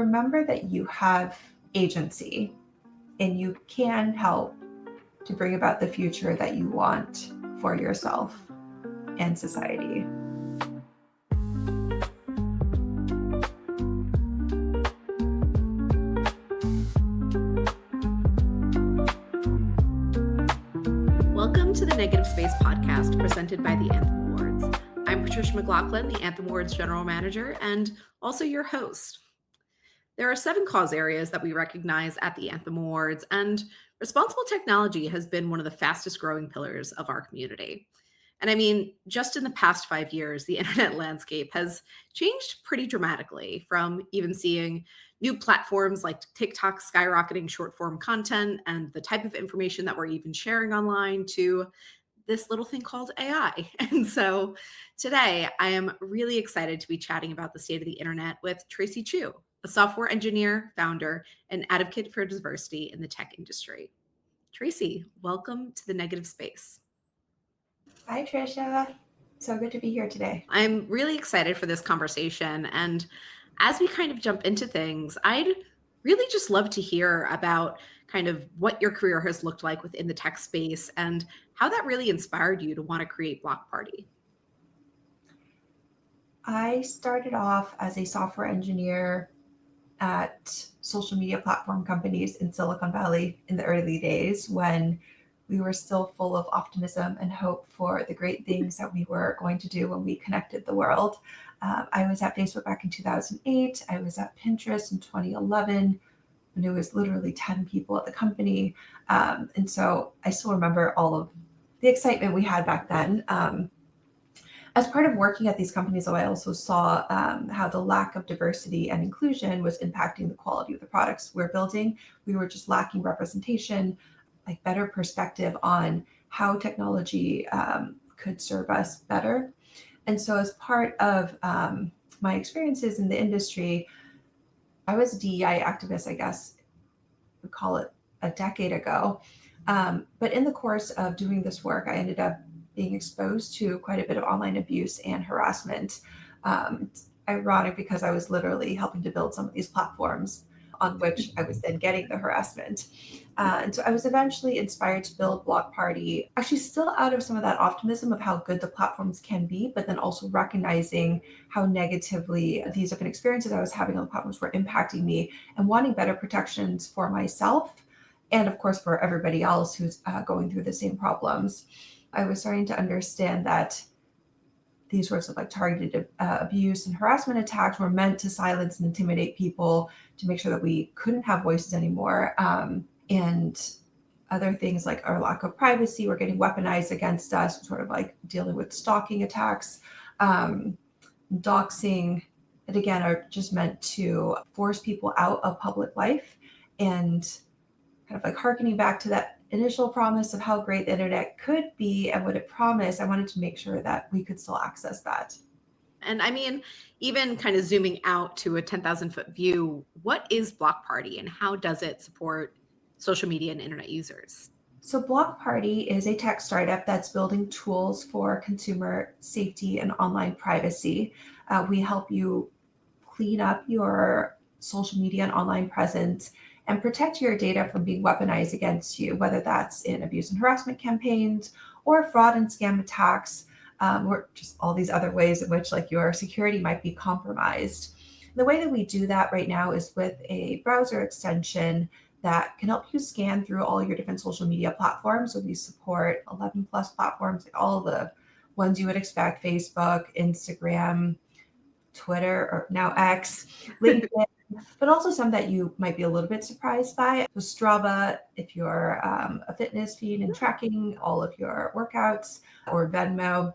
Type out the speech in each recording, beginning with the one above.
Remember that you have agency and you can help to bring about the future that you want for yourself and society. Welcome to the Negative Space podcast presented by the Anthem Awards. I'm Patricia McLoughlin, the Anthem Awards General Manager, and also your host. There are 7 cause areas that we recognize at the Anthem Awards, and responsible technology has been one of the fastest growing pillars of our community. And I mean, just in the past 5 years, the internet landscape has changed pretty dramatically, from even seeing new platforms like TikTok skyrocketing short form content and the type of information that we're even sharing online to this little thing called AI. And so today I am really excited to be chatting about the state of the internet with Tracy Chou, a software engineer, founder, and advocate for diversity in the tech industry. Tracy, welcome to the Negative Space. Hi, Trisha. So good to be here today. I'm really excited for this conversation. And as we kind of jump into things, I'd really just love to hear about kind of what your career has looked like within the tech space and how that really inspired you to want to create Block Party. I started off as a software engineer at social media platform companies in Silicon Valley in the early days when we were still full of optimism and hope for the great things that we were going to do when we connected the world. I was at Facebook back in 2008. I was at Pinterest in 2011. And it was literally 10 people at the company. And so I still remember all of the excitement we had back then. As part of working at these companies, though, I also saw how the lack of diversity and inclusion was impacting the quality of the products we're building. We were just lacking representation, like better perspective on how technology could serve us better. And so as part of my experiences in the industry, I was a DEI activist, I guess we call it, a decade ago. But in the course of doing this work, I ended up being exposed to quite a bit of online abuse and harassment. It's ironic because I was literally helping to build some of these platforms on which I was then getting the harassment. And so I was eventually inspired to build Block Party, actually still out of some of that optimism of how good the platforms can be, but then also recognizing how negatively these different experiences I was having on the platforms were impacting me and wanting better protections for myself and of course for everybody else who's going through the same problems. I was starting to understand that these sorts of like targeted abuse and harassment attacks were meant to silence and intimidate people to make sure that we couldn't have voices anymore. And other things like our lack of privacy were getting weaponized against us, sort of like dealing with stalking attacks, doxing, that again are just meant to force people out of public life. And kind of like harkening back to that initial promise of how great the internet could be and what it promised, I wanted to make sure that we could still access that. And I mean, even kind of zooming out to a 10,000 foot view, what is Block Party and how does it support social media and internet users? So Block Party is a tech startup that's building tools for consumer safety and online privacy. We help you clean up your social media and online presence and protect your data from being weaponized against you, whether that's in abuse and harassment campaigns or fraud and scam attacks, or just all these other ways in which like your security might be compromised. The way that we do that right now is with a browser extension that can help you scan through all your different social media platforms. So we support 11 plus platforms, like all the ones you would expect: Facebook, Instagram, Twitter, or now X, LinkedIn, but also some that you might be a little bit surprised by. So Strava, if you're a fitness feed and tracking all of your workouts, or Venmo.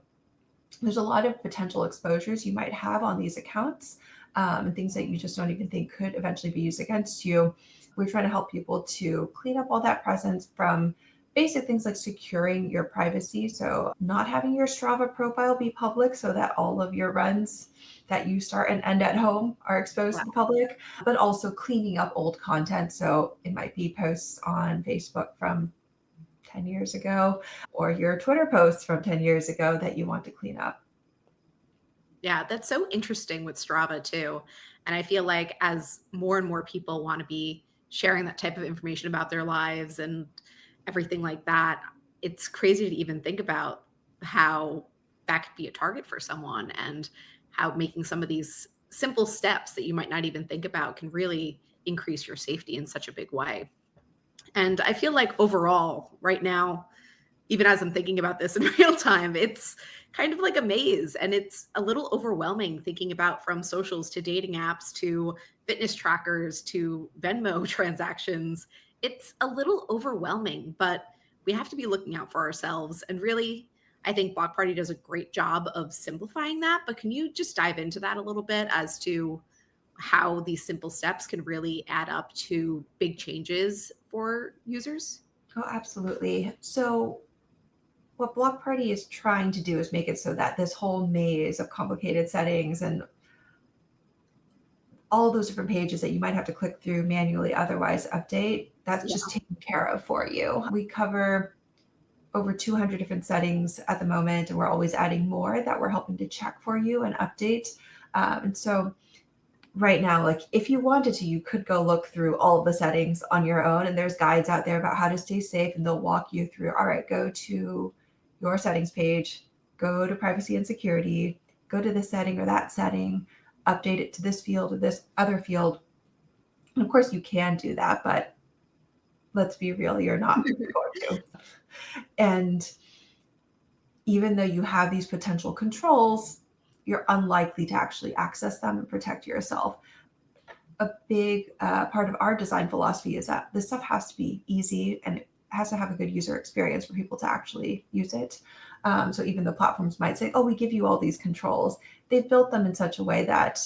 There's a lot of potential exposures you might have on these accounts and things that you just don't even think could eventually be used against you. We're trying to help people to clean up all that presence from basic things like securing your privacy. So not having your Strava profile be public so that all of your runs that you start and end at home are exposed to the public, but also cleaning up old content. So it might be posts on Facebook from 10 years ago or your Twitter posts from 10 years ago that you want to clean up. Yeah, that's so interesting with Strava too. And I feel like as more and more people want to be sharing that type of information about their lives and everything like that, it's crazy to even think about how that could be a target for someone and how making some of these simple steps that you might not even think about can really increase your safety in such a big way. And I feel like overall, right now, even as I'm thinking about this in real time, it's kind of like a maze and it's a little overwhelming thinking about from socials to dating apps to fitness trackers to Venmo transactions. It's a little overwhelming, but we have to be looking out for ourselves. And really, I think Block Party does a great job of simplifying that. But can you just dive into that a little bit as to how these simple steps can really add up to big changes for users? Oh, absolutely. So what Block Party is trying to do is make it so that this whole maze of complicated settings and all those different pages that you might have to click through manually, otherwise update, that's Yeah. just taken care of for you. We cover over 200 different settings at the moment, and we're always adding more that we're helping to check for you and update. And so right now, like if you wanted to, you could go look through all of the settings on your own, and there's guides out there about how to stay safe, and they'll walk you through, all right, go to your settings page, go to privacy and security, go to this setting or that setting, update it to this field or this other field. And of course you can do that, but let's be real, you're not going to. And even though you have these potential controls, you're unlikely to actually access them and protect yourself. A big part of our design philosophy is that this stuff has to be easy and it has to have a good user experience for people to actually use it. So even though platforms might say, oh, we give you all these controls, they've built them in such a way that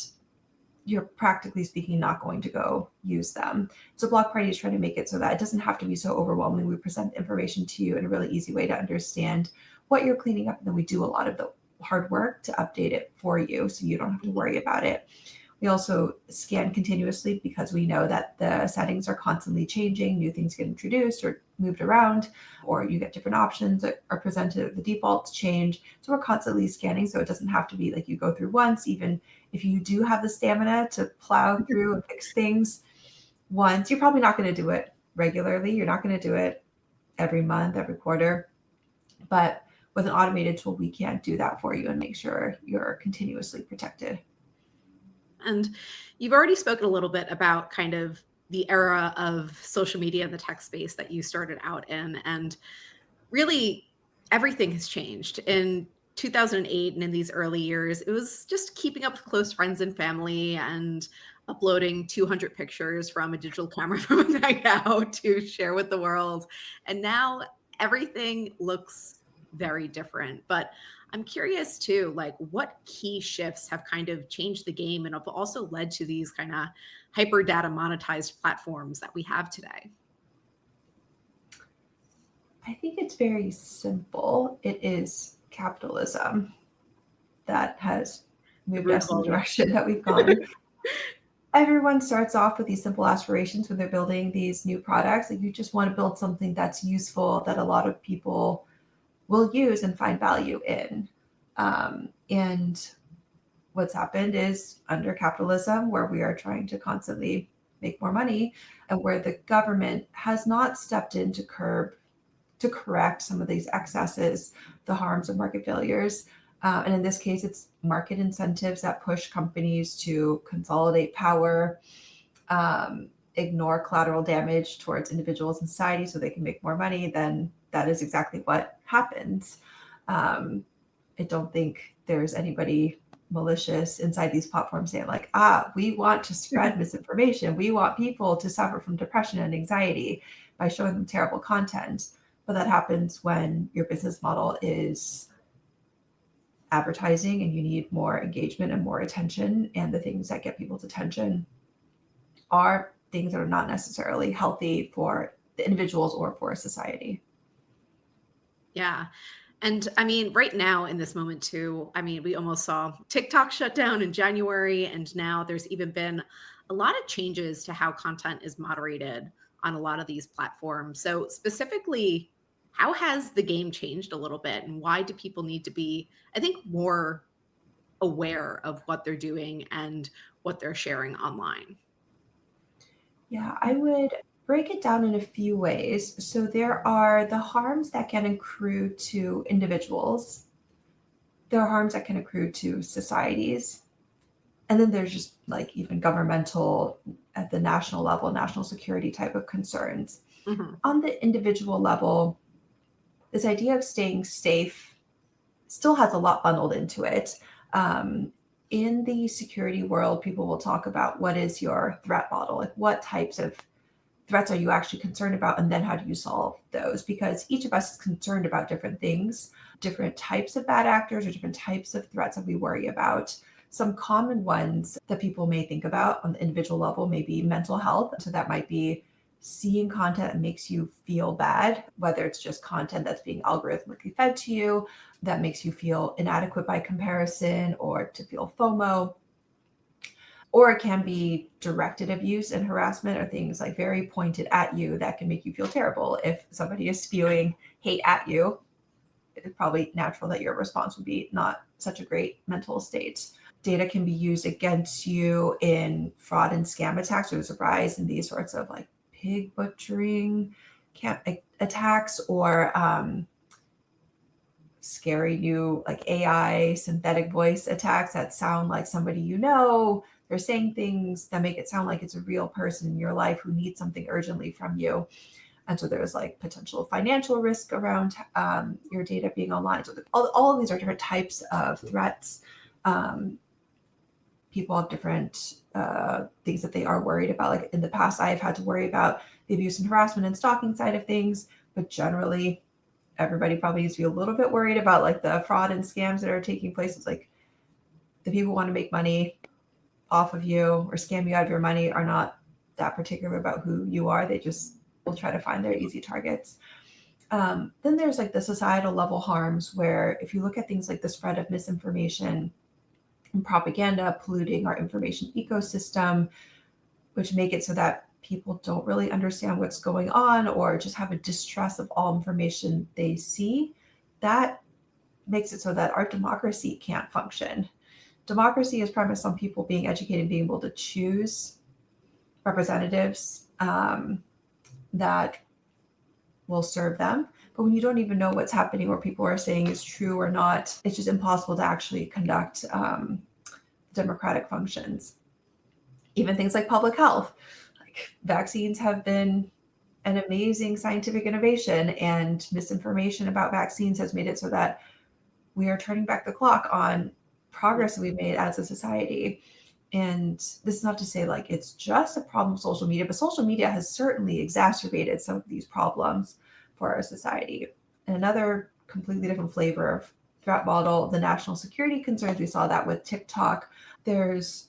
you're practically speaking not going to go use them. So Block Party is trying to make it so that it doesn't have to be so overwhelming. We present information to you in a really easy way to understand what you're cleaning up, and then we do a lot of the hard work to update it for you so you don't have to worry about it. We also scan continuously because we know that the settings are constantly changing, new things get introduced or moved around, or you get different options that are presented, the defaults change. So we're constantly scanning, so it doesn't have to be like you go through once. Even if you do have the stamina to plow through and fix things once, you're probably not going to do it regularly. You're not going to do it every month, every quarter. But with an automated tool, we can do that for you and make sure you're continuously protected. And you've already spoken a little bit about kind of the era of social media and the tech space that you started out in. And really, everything has changed. In 2008 and in these early years, it was just keeping up with close friends and family and uploading 200 pictures from a digital camera from a night out to share with the world. And now everything looks very different. But I'm curious too, like what key shifts have kind of changed the game and have also led to these kind of hyper data monetized platforms that we have today? I think it's very simple. It is capitalism that has The moved root us of in the all direction that we've gone. Everyone starts off with these simple aspirations when they're building these new products. Like you just want to build something that's useful, that a lot of people will use and find value in. And what's happened is under capitalism, where we are trying to constantly make more money and where the government has not stepped in to correct some of these excesses, the harms of market failures. And in this case, it's market incentives that push companies to consolidate power, ignore collateral damage towards individuals and society so they can make more money. Then that is exactly what happens. I don't think there's anybody malicious inside these platforms saying like, we want to spread misinformation. We want people to suffer from depression and anxiety by showing them terrible content. But that happens when your business model is advertising and you need more engagement and more attention. And the things that get people's attention are things that are not necessarily healthy for the individuals or for society. Yeah. And I mean, right now in this moment too, I mean, we almost saw TikTok shut down in January, and now there's even been a lot of changes to how content is moderated on a lot of these platforms. So specifically, how has the game changed a little bit and why do people need to be, I think, more aware of what they're doing and what they're sharing online? Yeah, I would break it down in a few ways. So there are the harms that can accrue to individuals, there are harms that can accrue to societies, and then there's just like even governmental at the national level, national security type of concerns. Mm-hmm. On the individual level, this idea of staying safe still has a lot bundled into it. In the security world, people will talk about what is your threat model, like what types of threats are you actually concerned about, and then how do you solve those? Because each of us is concerned about different things, different types of bad actors or different types of threats that we worry about. Some common ones that people may think about on the individual level may be mental health. So that might be seeing content that makes you feel bad, whether it's just content that's being algorithmically fed to you that makes you feel inadequate by comparison or to feel FOMO. Or it can be directed abuse and harassment, or things like very pointed at you that can make you feel terrible. If somebody is spewing hate at you, it's probably natural that your response would be not such a great mental state. Data can be used against you in fraud and scam attacks. There's a rise in these sorts of like pig butchering attacks, or scary new like AI synthetic voice attacks that sound like somebody you know. They're saying things that make it sound like it's a real person in your life who needs something urgently from you. And so there's like potential financial risk around your data being online. So all of these are different types of threats. People have different things that they are worried about. Like in the past, I've had to worry about the abuse and harassment and stalking side of things, but generally everybody probably needs to be a little bit worried about like the fraud and scams that are taking place. It's like the people who want to make money off of you or scam you out of your money are not that particular about who you are. They just will try to find their easy targets. Then there's like the societal level harms, where if you look at things like the spread of misinformation and propaganda polluting our information ecosystem, which make it so that people don't really understand what's going on or just have a distrust of all information they see, that makes it so that our democracy can't function. Democracy is premised on people being educated, being able to choose representatives that will serve them. But when you don't even know what's happening, what people are saying is true or not, it's just impossible to actually conduct democratic functions. Even things like public health, like vaccines have been an amazing scientific innovation, and misinformation about vaccines has made it so that we are turning back the clock on progress we've made as a society. And this is not to say like it's just a problem of social media, but social media has certainly exacerbated some of these problems for our society. And another completely different flavor of threat model, the national security concerns, we saw that with TikTok. There's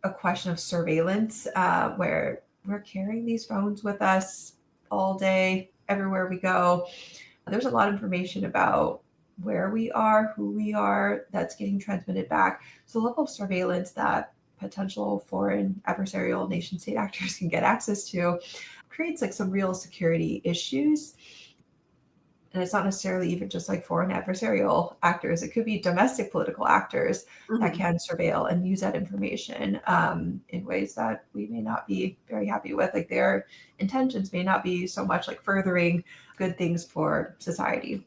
a question of surveillance where we're carrying these phones with us all day, everywhere we go. There's a lot of information about where we are, who we are, that's getting transmitted back. So the level of surveillance that potential foreign adversarial nation state actors can get access to creates like some real security issues. And it's not necessarily even just like foreign adversarial actors. It could be domestic political actors that can surveil and use that information in ways that we may not be very happy with. Like their intentions may not be so much like furthering good things for society.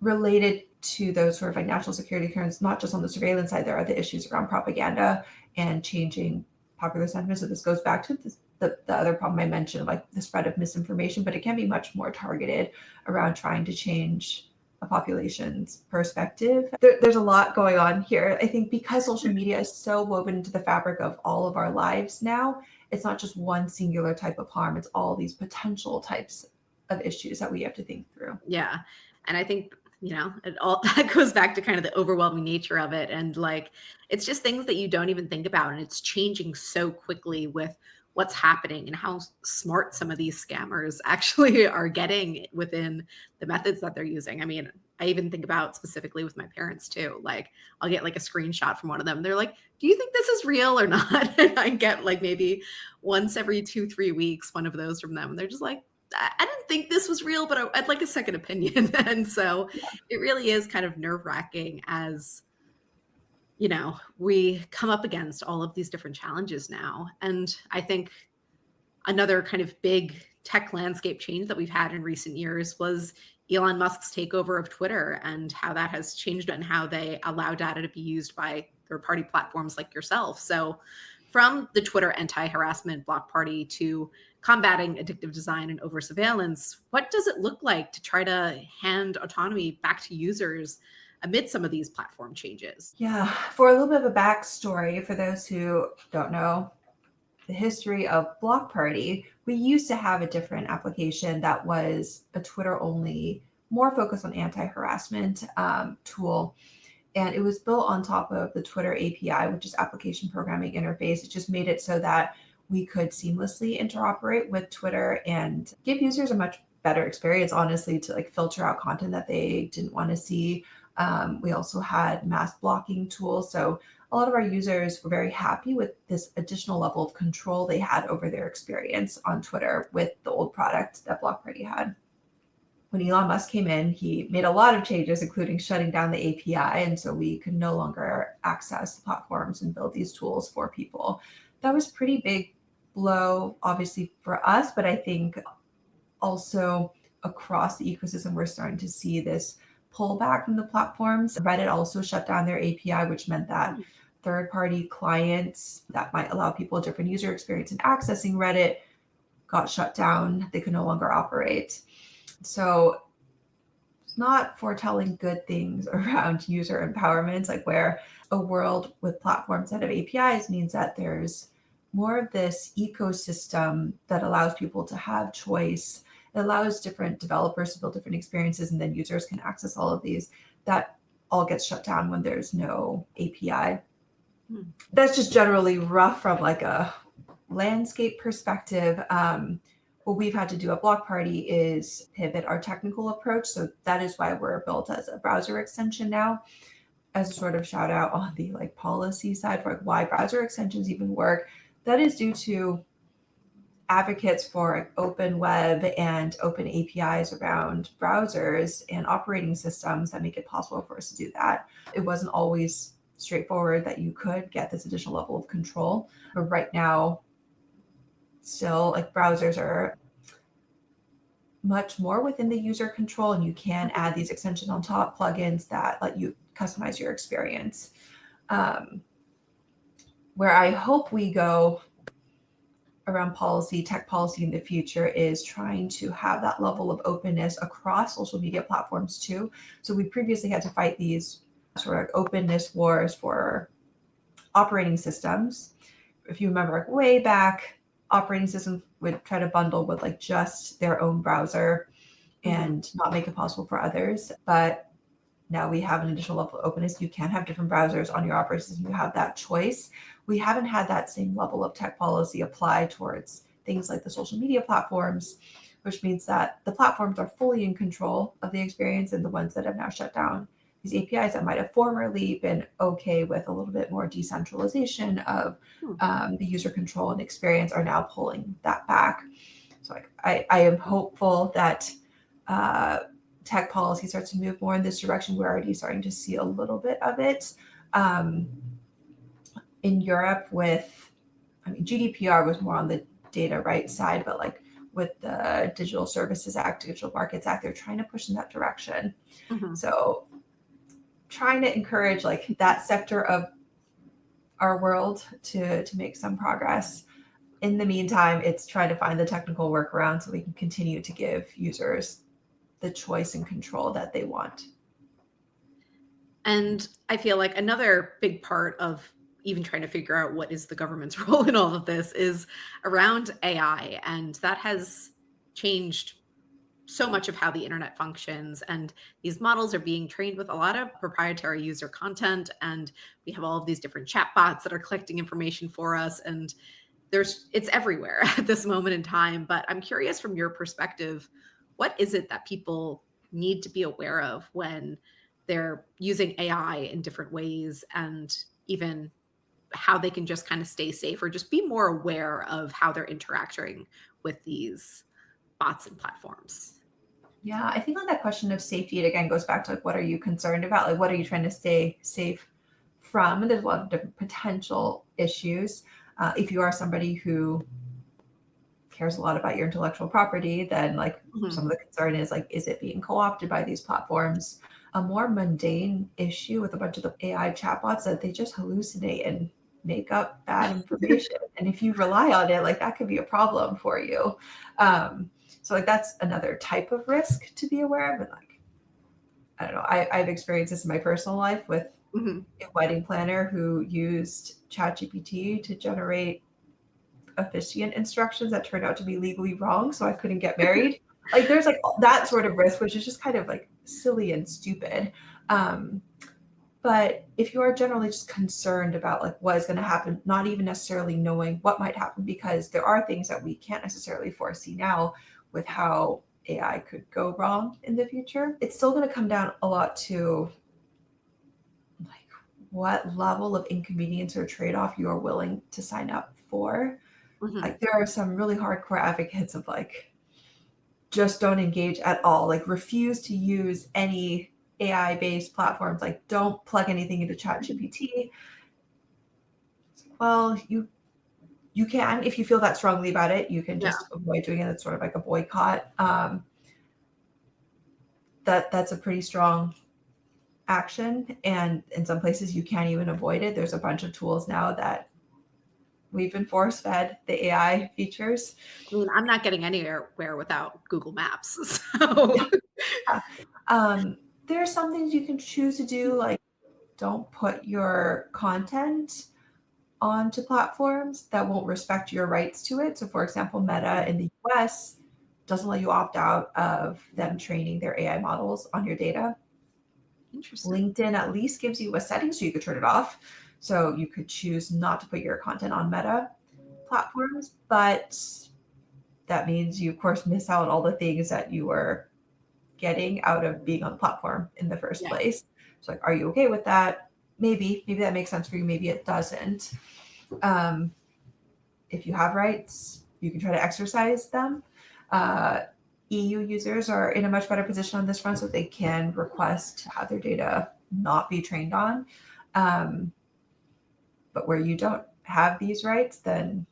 Related to those sort of like national security concerns, not just on the surveillance side, there are the issues around propaganda and changing popular sentiment. So this goes back to the other problem I mentioned, like the spread of misinformation, but it can be much more targeted around trying to change a population's perspective. There's a lot going on here. I think because social media is so woven into the fabric of all of our lives now, it's not just one singular type of harm, it's all these potential types of issues that we have to think through. Yeah. And I think, it all that goes back to kind of the overwhelming nature of it. And like, it's just things that you don't even think about. And it's changing so quickly with what's happening and how smart some of these scammers actually are getting within the methods that they're using. I mean, I even think about specifically with my parents too. Like I'll get like a screenshot from one of them. They're like, do you think this is real or not? And I get like maybe once every 2-3 weeks, one of those from them. And they're just like, I didn't think this was real, but I'd like a second opinion. And so it really is kind of nerve-wracking as we come up against all of these different challenges now. And I think another kind of big tech landscape change that we've had in recent years was Elon Musk's takeover of Twitter and how that has changed and how they allow data to be used by third-party platforms like yourself. So from the Twitter anti-harassment block party to combating addictive design and over surveillance, what does it look like to try to hand autonomy back to users amid some of these platform changes? Yeah, for a little bit of a backstory, for those who don't know the history of Block Party, we used to have a different application that was a Twitter only, more focused on anti-harassment tool. And it was built on top of the Twitter API, which is application programming interface. It just made it so that we could seamlessly interoperate with Twitter and give users a much better experience, honestly, to like filter out content that they didn't want to see. We also had mass blocking tools. So a lot of our users were very happy with this additional level of control they had over their experience on Twitter with the old product that Block Party had. When Elon Musk came in, he made a lot of changes, including shutting down the API. And so we could no longer access the platforms and build these tools for people. That was a pretty big blow, obviously, for us. But I think also across the ecosystem, we're starting to see this pullback from the platforms. Reddit also shut down their API, which meant that third-party clients that might allow people a different user experience in accessing Reddit got shut down. They could no longer operate. So it's not foretelling good things around user empowerment, like where a world with platforms that have APIs means that there's more of this ecosystem that allows people to have choice. It allows different developers to build different experiences, and then users can access all of these. That all gets shut down when there's no API. That's just generally rough from like a landscape perspective. What we've had to do at Block Party is pivot our technical approach. So that is why we're built as a browser extension now. As a sort of shout out on the like policy side for like why browser extensions even work, that is due to advocates for open web and open APIs around browsers and operating systems that make it possible for us to do that. It wasn't always straightforward that you could get this additional level of control. But right now, still, like browsers are much more within the user control, and you can add these extensions on top, plugins that let you customize your experience. Where I hope we go around policy, tech policy in the future is trying to have that level of openness across social media platforms too. So we previously had to fight these sort of openness wars for operating systems. If you remember, like way back, operating systems would try to bundle with like just their own browser and not make it possible for others. But now we have an additional level of openness. You can have different browsers on your operating system. You have that choice. We haven't had that same level of tech policy applied towards things like the social media platforms, which means that the platforms are fully in control of the experience, and the ones that have now shut down these APIs that might have formerly been okay with a little bit more decentralization of the user control and experience are now pulling that back. So I am hopeful that tech policy starts to move more in this direction. We're already starting to see a little bit of it. In Europe GDPR was more on the data rights side, but like with the Digital Services Act, Digital Markets Act, they're trying to push in that direction. So trying to encourage like that sector of our world to make some progress. In the meantime, it's trying to find the technical workaround so we can continue to give users the choice and control that they want. And I feel like another big part of even trying to figure out what is the government's role in all of this is around AI. And that has changed so much of how the internet functions. And these models are being trained with a lot of proprietary user content. And we have all of these different chatbots that are collecting information for us. And it's everywhere at this moment in time. But I'm curious from your perspective, what is it that people need to be aware of when they're using AI in different ways, and even how they can just kind of stay safe or just be more aware of how they're interacting with these bots and platforms? Yeah, I think on that question of safety, it again goes back to like, what are you concerned about? Like, what are you trying to stay safe from, and there's a lot of different potential issues. If you are somebody who cares a lot about your intellectual property, then like some of the concern is like, is it being co-opted by these platforms? A more mundane issue with a bunch of the AI chatbots that they just hallucinate and make up bad information. And if you rely on it, like that could be a problem for you. So like that's another type of risk to be aware of. And like, I don't know, I've experienced this in my personal life with a wedding planner who used ChatGPT to generate officiant instructions that turned out to be legally wrong, so I couldn't get married. Like there's like that sort of risk, which is just kind of like silly and stupid. But if you are generally just concerned about like what is going to happen, not even necessarily knowing what might happen, because there are things that we can't necessarily foresee now with how AI could go wrong in the future, it's still going to come down a lot to like what level of inconvenience or trade-off you are willing to sign up for. Like there are some really hardcore advocates of like, just don't engage at all, like refuse to use any AI-based platforms, like don't plug anything into ChatGPT. Well, you can, if you feel that strongly about it, you can just avoid doing it. It's sort of like a boycott. That's a pretty strong action. And in some places you can't even avoid it. There's a bunch of tools now that we've been force-fed the AI features. I mean, I'm not getting anywhere without Google Maps. So there are some things you can choose to do, like don't put your content onto platforms that won't respect your rights to it. So for example, Meta in the US doesn't let you opt out of them training their AI models on your data. Interesting. LinkedIn at least gives you a setting so you could turn it off. So you could choose not to put your content on Meta platforms, but that means you of course miss out all the things that you were getting out of being on the platform in the first place. So like, are you okay with that? Maybe that makes sense for you. Maybe it doesn't. If you have rights, you can try to exercise them. EU users are in a much better position on this front, so they can request to have their data not be trained on. But where you don't have these rights, then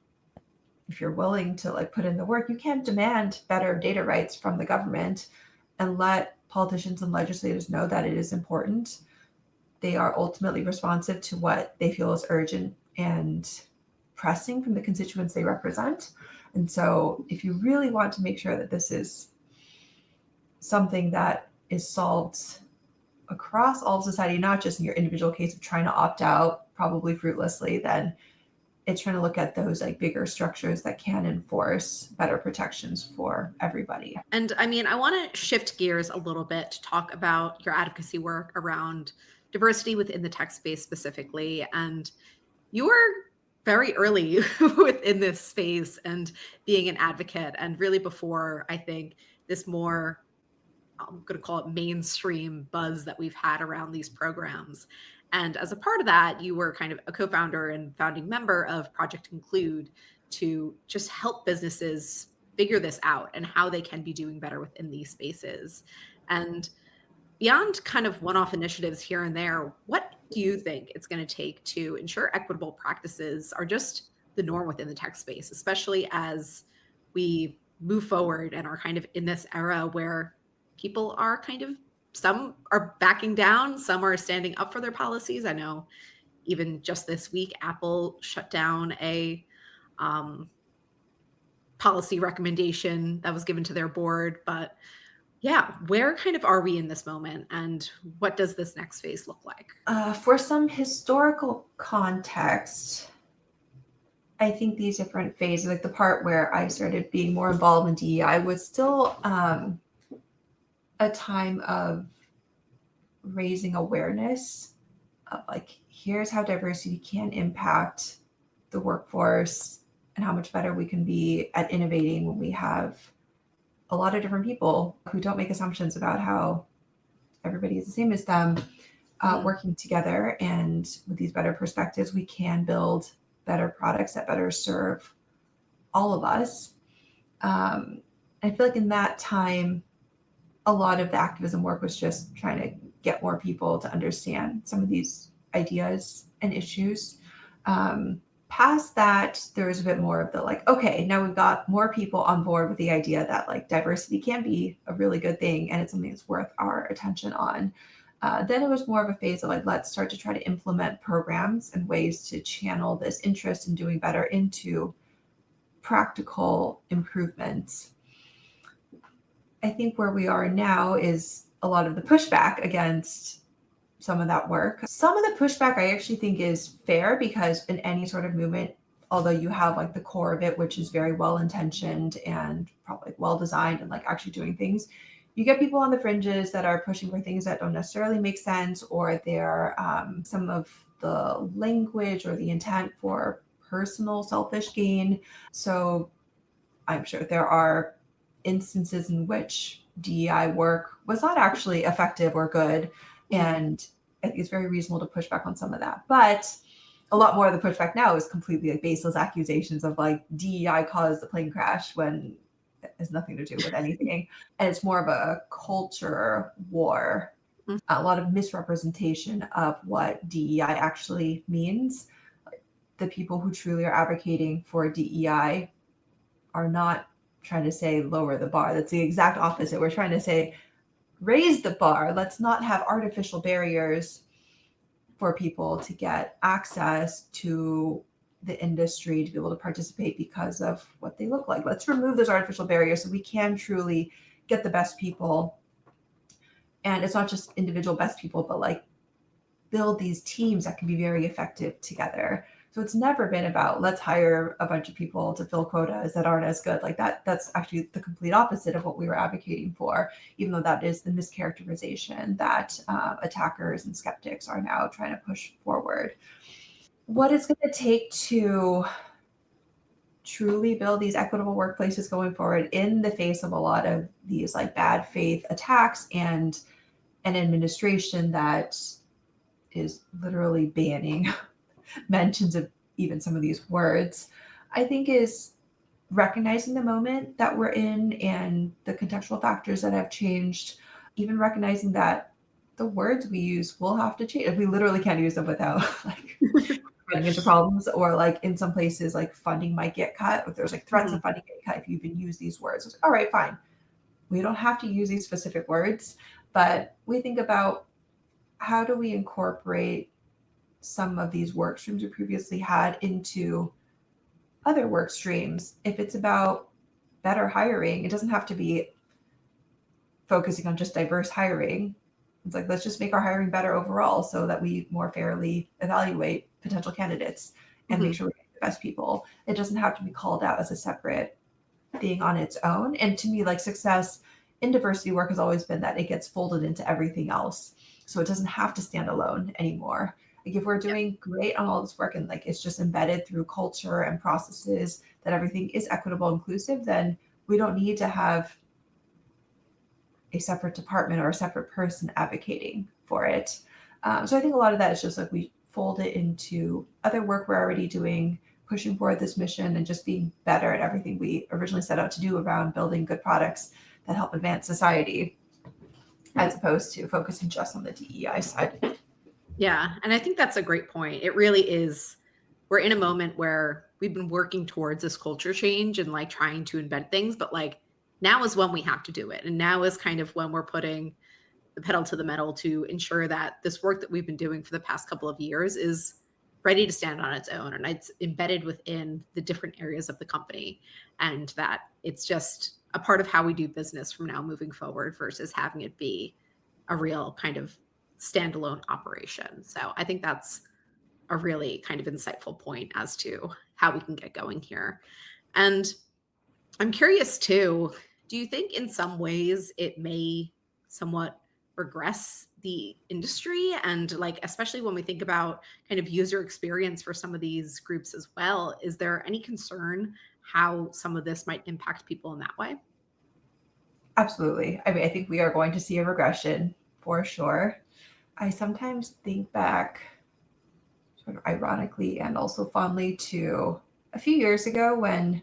if you're willing to like put in the work, you can demand better data rights from the government and let politicians and legislators know that it is important. They are ultimately responsive to what they feel is urgent and pressing from the constituents they represent. And so if you really want to make sure that this is something that is solved across all of society, not just in your individual case of trying to opt out, probably fruitlessly, then it's trying to look at those like bigger structures that can enforce better protections for everybody. And I mean, I want to shift gears a little bit to talk about your advocacy work around diversity within the tech space specifically. And you were very early within this space and being an advocate, and really before, I think, this more, I'm going to call it mainstream buzz that we've had around these programs. And as a part of that, you were kind of a co-founder and founding member of Project Include to just help businesses figure this out and how they can be doing better within these spaces. And beyond kind of one-off initiatives here and there, what do you think it's going to take to ensure equitable practices are just the norm within the tech space, especially as we move forward and are kind of in this era where people are kind of, some are backing down, some are standing up for their policies. I know even just this week, Apple shut down a policy recommendation that was given to their board. But yeah, where kind of are we in this moment, and what does this next phase look like? For some historical context, I think these different phases, like the part where I started being more involved in DEI, was still a time of raising awareness of like, here's how diversity can impact the workforce and how much better we can be at innovating when we have a lot of different people who don't make assumptions about how everybody is the same as them, working together. And with these better perspectives, we can build better products that better serve all of us. I feel like in that time, a lot of the activism work was just trying to get more people to understand some of these ideas and issues. Past that, there was a bit more of the like, okay, now we've got more people on board with the idea that like diversity can be a really good thing and it's something that's worth our attention on. Then it was more of a phase of like, let's start to try to implement programs and ways to channel this interest in doing better into practical improvements. I think where we are now is a lot of the pushback against some of that work. Some of the pushback I actually think is fair, because in any sort of movement, although you have like the core of it, which is very well intentioned and probably well designed and like actually doing things, you get people on the fringes that are pushing for things that don't necessarily make sense, or they're some of the language or the intent for personal selfish gain. So I'm sure there are instances in which DEI work was not actually effective or good. And I think it's very reasonable to push back on some of that. But a lot more of the pushback now is completely like baseless accusations of like DEI caused the plane crash, when it has nothing to do with anything. And it's more of a culture war, a lot of misrepresentation of what DEI actually means. The people who truly are advocating for DEI are not trying to say lower the bar. That's the exact opposite. We're trying to say raise the bar. Let's not have artificial barriers for people to get access to the industry, to be able to participate because of what they look like. Let's remove those artificial barriers so we can truly get the best people. And it's not just individual best people, but like build these teams that can be very effective together. So it's never been about let's hire a bunch of people to fill quotas that aren't as good. Like that's actually the complete opposite of what we were advocating for, even though that is the mischaracterization that attackers and skeptics are now trying to push forward. What it's going to take to truly build these equitable workplaces going forward in the face of a lot of these like bad faith attacks and an administration that is literally banning mentions of even some of these words, I think is recognizing the moment that we're in and the contextual factors that have changed, even recognizing that the words we use will have to change. We literally can't use them without like running into problems, or like in some places, like funding might get cut. If there's like threats of funding getting cut if you even use these words. It's like, all right, fine. We don't have to use these specific words, but we think about how do we incorporate some of these work streams we previously had into other work streams. If it's about better hiring, it doesn't have to be focusing on just diverse hiring. It's like, let's just make our hiring better overall so that we more fairly evaluate potential candidates and make sure we get the best people. It doesn't have to be called out as a separate thing on its own. And to me, like success in diversity work has always been that it gets folded into everything else. So it doesn't have to stand alone anymore. Like if we're doing great on all this work and like it's just embedded through culture and processes that everything is equitable, inclusive, then we don't need to have a separate department or a separate person advocating for it. So I think a lot of that is just like we fold it into other work we're already doing, pushing forward this mission and just being better at everything we originally set out to do around building good products that help advance society, as opposed to focusing just on the DEI side. Yeah. And I think that's a great point. It really is. We're in a moment where we've been working towards this culture change and like trying to embed things, but like now is when we have to do it. And now is kind of when we're putting the pedal to the metal to ensure that this work that we've been doing for the past couple of years is ready to stand on its own and it's embedded within the different areas of the company, and that it's just a part of how we do business from now moving forward versus having it be a real kind of standalone operation. So I think that's a really kind of insightful point as to how we can get going here. And I'm curious too, do you think in some ways it may somewhat regress the industry? And like, especially when we think about kind of user experience for some of these groups as well, is there any concern how some of this might impact people in that way? Absolutely. I mean, I think we are going to see a regression for sure. I sometimes think back sort of ironically and also fondly to a few years ago when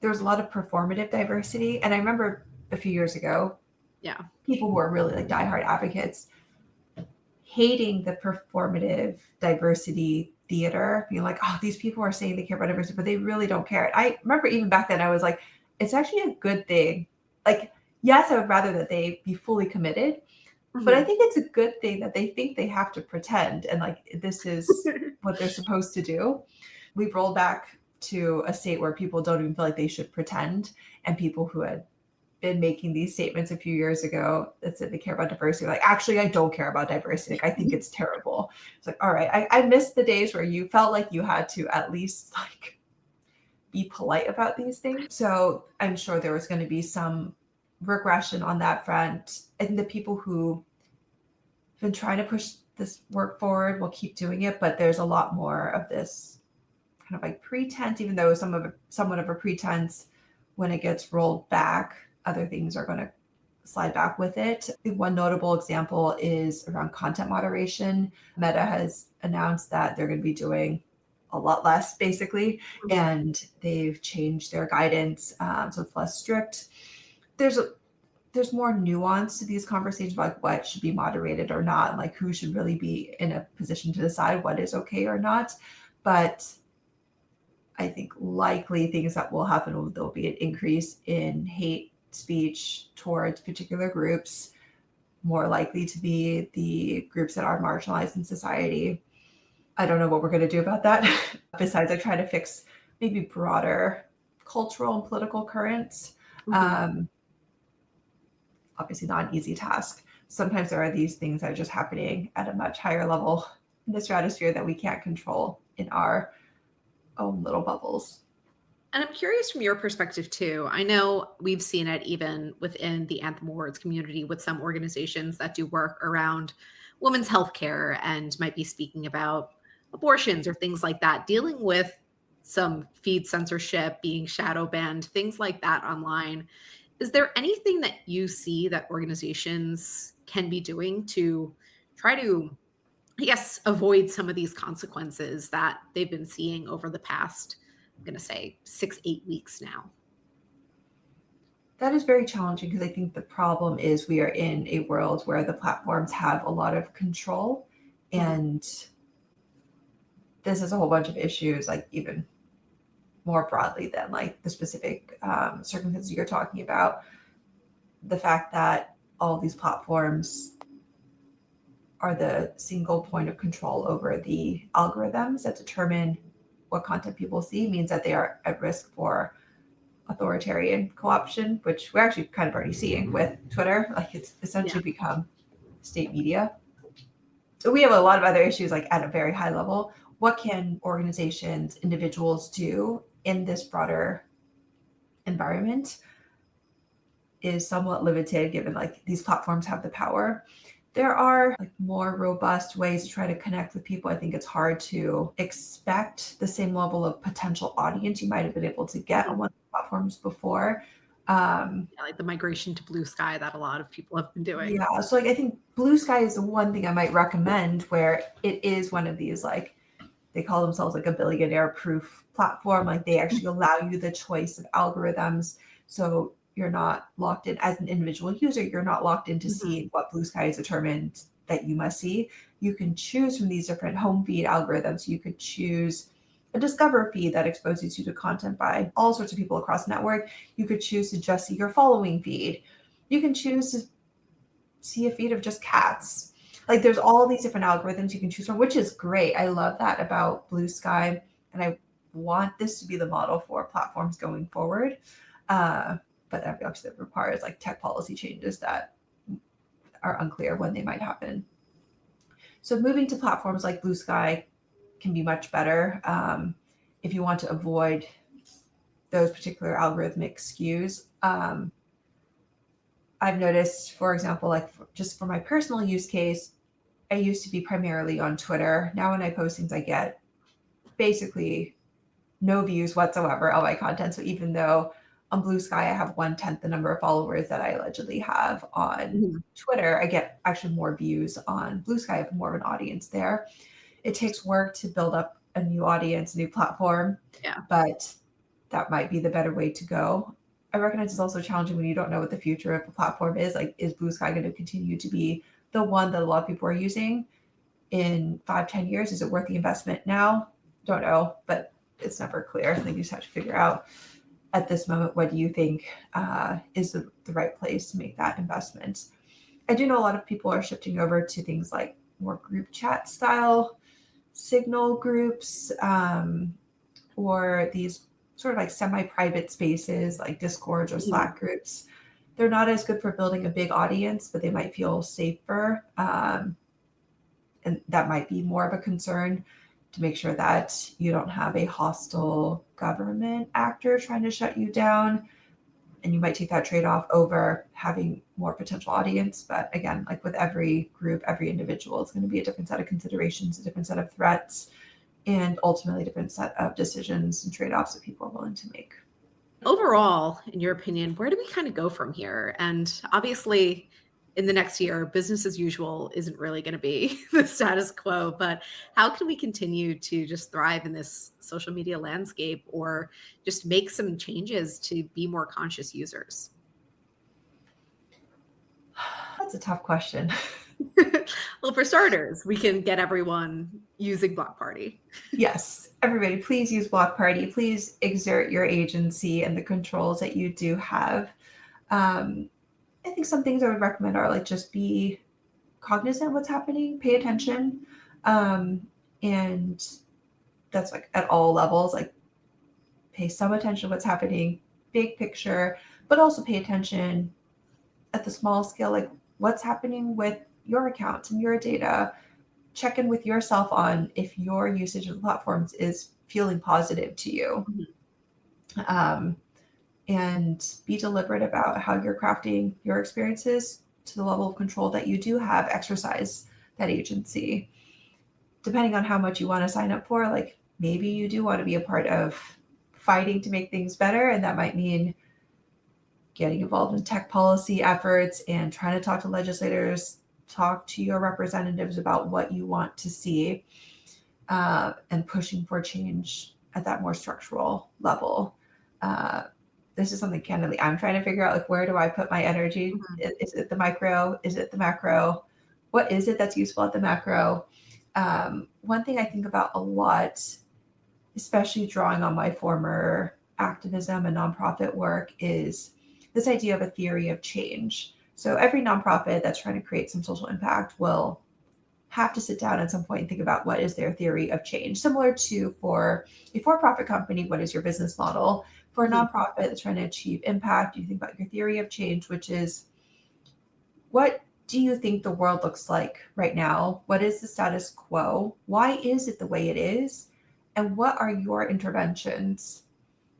there was a lot of performative diversity. And I remember a few years ago, Yeah. people who are really like diehard advocates hating the performative diversity theater, being like, oh, these people are saying they care about diversity, but they really don't care. I remember even back then I was like, it's actually a good thing. Like, yes, I would rather that they be fully committed, but I think it's a good thing that they think they have to pretend and like this is what they're supposed to do. We've rolled back to a state where people don't even feel like they should pretend, and people who had been making these statements a few years ago that said they care about diversity, like, actually, I don't care about diversity. Like, I think it's terrible. It's like, all right, I missed the days where you felt like you had to at least like be polite about these things. So I'm sure there was going to be some regression on that front. And the people who have been trying to push this work forward will keep doing it, but there's a lot more of this kind of like pretense, even though somewhat of a pretense. When it gets rolled back, other things are going to slide back with it. One notable example is around content moderation. Meta has announced that they're going to be doing a lot less, basically, and they've changed their guidance, so it's less strict. There's more nuance to these conversations about like what should be moderated or not, and like who should really be in a position to decide what is okay or not. But I think likely things that will happen, there'll be an increase in hate speech towards particular groups, more likely to be the groups that are marginalized in society. I don't know what we're going to do about that besides I try to fix maybe broader cultural and political currents. Obviously not an easy task. Sometimes there are these things that are just happening at a much higher level in the stratosphere that we can't control in our own little bubbles. And I'm curious from your perspective too. I know we've seen it even within the Anthem Awards community with some organizations that do work around women's healthcare and might be speaking about abortions or things like that, dealing with some feed censorship, being shadow banned, things like that online. Is there anything that you see that organizations can be doing to try to, I guess, avoid some of these consequences that they've been seeing over the past, I'm going to say 6-8 weeks now? That is very challenging because I think the problem is we are in a world where the platforms have a lot of control, and this is a whole bunch of issues, like even more broadly than like the specific circumstances you're talking about. The fact that all these platforms are the single point of control over the algorithms that determine what content people see means that they are at risk for authoritarian co-option, which we're actually kind of already seeing with Twitter. Like it's essentially become state media. So we have a lot of other issues like at a very high level. What can organizations, individuals do in this broader environment is somewhat limited given like these platforms have the power. There are like more robust ways to try to connect with people. I think it's hard to expect the same level of potential audience you might have been able to get on one of the platforms before. Like the migration to Blue Sky that a lot of people have been doing. Yeah, so like I think Blue Sky is the one thing I might recommend where it is one of these like they call themselves like a billionaire proof platform. Like they actually allow you the choice of algorithms. So you're not locked in as an individual user. You're not locked into seeing what Blue Sky is determined that you must see. You can choose from these different home feed algorithms. You could choose a discover feed that exposes you to content by all sorts of people across the network. You could choose to just see your following feed. You can choose to see a feed of just cats. Like there's all these different algorithms you can choose from, which is great. I love that about Blue Sky. And I want this to be the model for platforms going forward. But that obviously requires like tech policy changes that are unclear when they might happen. So moving to platforms like Blue Sky can be much better if you want to avoid those particular algorithmic skews. I've noticed, for example, like just for my personal use case, I used to be primarily on Twitter. Now when I post things, I get basically no views whatsoever on my content. So even though on Blue Sky, I have 1/10 the number of followers that I allegedly have on Twitter, I get actually more views on Blue Sky. I have more of an audience there. It takes work to build up a new audience, new platform, but that might be the better way to go. I recognize it's also challenging when you don't know what the future of the platform is. Like, is Blue Sky going to continue to be the one that a lot of people are using? in 5-10 years? Is it worth the investment now? Don't know, but it's never clear. I think you just have to figure out at this moment, what do you think is the right place to make that investment? I do know a lot of people are shifting over to things like more group chat style signal groups, or these sort of like semi-private spaces like Discords or Slack groups. They're not as good for building a big audience, but they might feel safer. And that might be more of a concern, to make sure that you don't have a hostile government actor trying to shut you down. And you might take that trade-off over having more potential audience. But again, like with every group, every individual, it's going to be a different set of considerations, a different set of threats, and ultimately a different set of decisions and trade-offs that people are willing to make. Overall, in your opinion, where do we kind of go from here? And obviously, in the next year, business as usual isn't really going to be the status quo, but how can we continue to just thrive in this social media landscape, or just make some changes to be more conscious users? That's a tough question. Well, for starters, we can get everyone using Block Party. Yes, everybody, please use Block Party. Please exert your agency and the controls that you do have. I think some things I would recommend are like just be cognizant of what's happening, pay attention. And that's like at all levels, like pay some attention to what's happening, big picture, but also pay attention at the small scale, like what's happening with your accounts and your data. Check in with yourself on if your usage of the platforms is feeling positive to you. And be deliberate about how you're crafting your experiences to the level of control that you do have. Exercise that agency. Depending on how much you want to sign up for, like maybe you do want to be a part of fighting to make things better, and that might mean getting involved in tech policy efforts and trying to talk to legislators, talk to your representatives about what you want to see, and pushing for change at that more structural level. This is something candidly I'm trying to figure out, like, where do I put my energy? Is it the micro? Is it the macro? What is it that's useful at the macro? One thing I think about a lot, especially drawing on my former activism and nonprofit work, is this idea of a theory of change. So every nonprofit that's trying to create some social impact will have to sit down at some point and think about what is their theory of change. Similar to for a for-profit company, what is your business model? For a nonprofit that's trying to achieve impact, you think about your theory of change, which is, what do you think the world looks like right now? What is the status quo? Why is it the way it is? And what are your interventions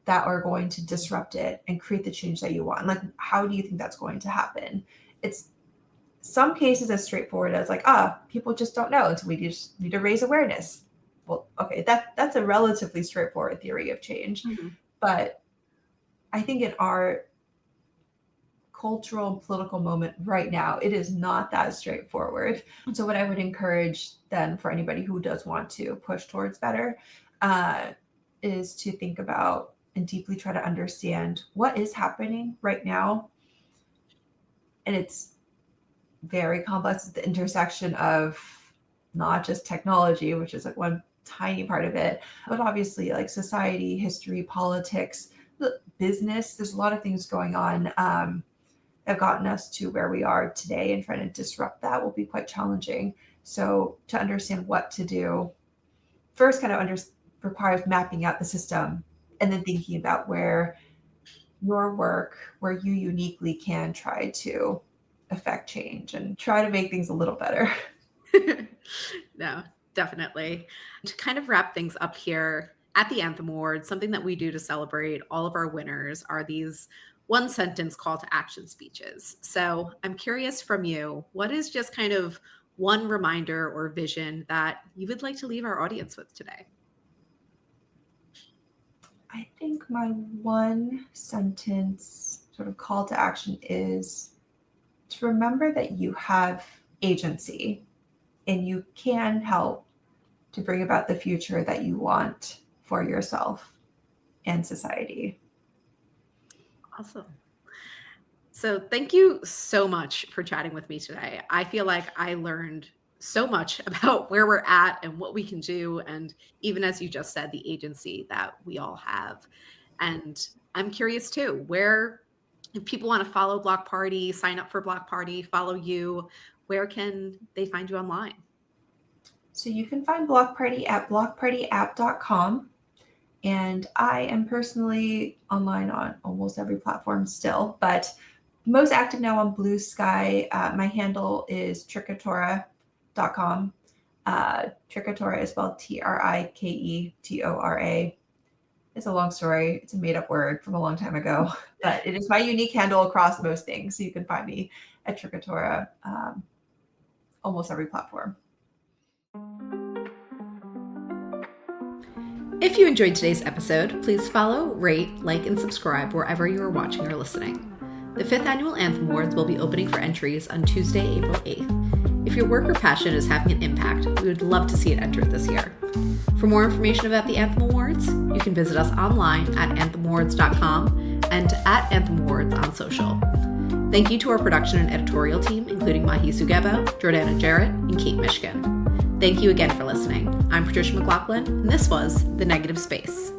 that are going to disrupt it and create the change that you want? Like, how do you think that's going to happen? It's some cases as straightforward as like, people just don't know, and so we just need to raise awareness. Well, okay, that's a relatively straightforward theory of change. But I think in our cultural and political moment right now, it is not that straightforward. So what I would encourage then for anybody who does want to push towards better is to think about and deeply try to understand what is happening right now. And it's very complex at the intersection of not just technology, which is like one tiny part of it, but obviously like society, history, politics, business. There's a lot of things going on that have gotten us to where we are today, and trying to disrupt that will be quite challenging. So to understand what to do first kind of requires mapping out the system, and then thinking about where your work, where you uniquely can try to affect change and try to make things a little better. No, definitely. To kind of wrap things up here, at the Anthem Awards, something that we do to celebrate all of our winners are these one sentence call to action speeches. So I'm curious from you, what is just kind of one reminder or vision that you would like to leave our audience with today? I think my one sentence sort of call to action is to remember that you have agency and you can help to bring about the future that you want for yourself and society. Awesome. So thank you so much for chatting with me today. I feel like I learned so much about where we're at and what we can do. And even as you just said, the agency that we all have. And I'm curious too, if people want to follow Block Party, sign up for Block Party, follow you, where can they find you online? So you can find Block Party at blockpartyapp.com. And I am personally online on almost every platform still, but most active now on Blue Sky. My handle is triketora.com. Triketora is spelled Triketora. It's a long story. It's a made-up word from a long time ago, but it is my unique handle across most things. So you can find me at Triketora almost every platform. If you enjoyed today's episode, please follow, rate, like, and subscribe wherever you are watching or listening. The 5th Annual Anthem Awards will be opening for entries on Tuesday, April 8th. If your work or passion is having an impact, we would love to see it entered this year. For more information about the Anthem Awards, you can visit us online at anthemawards.com and at Anthem Awards on social. Thank you to our production and editorial team, including Sugebo, Jordana, Jarrett, and Kate Mishkin. Thank you again for listening. I'm Patricia McLoughlin, and this was The Negative Space.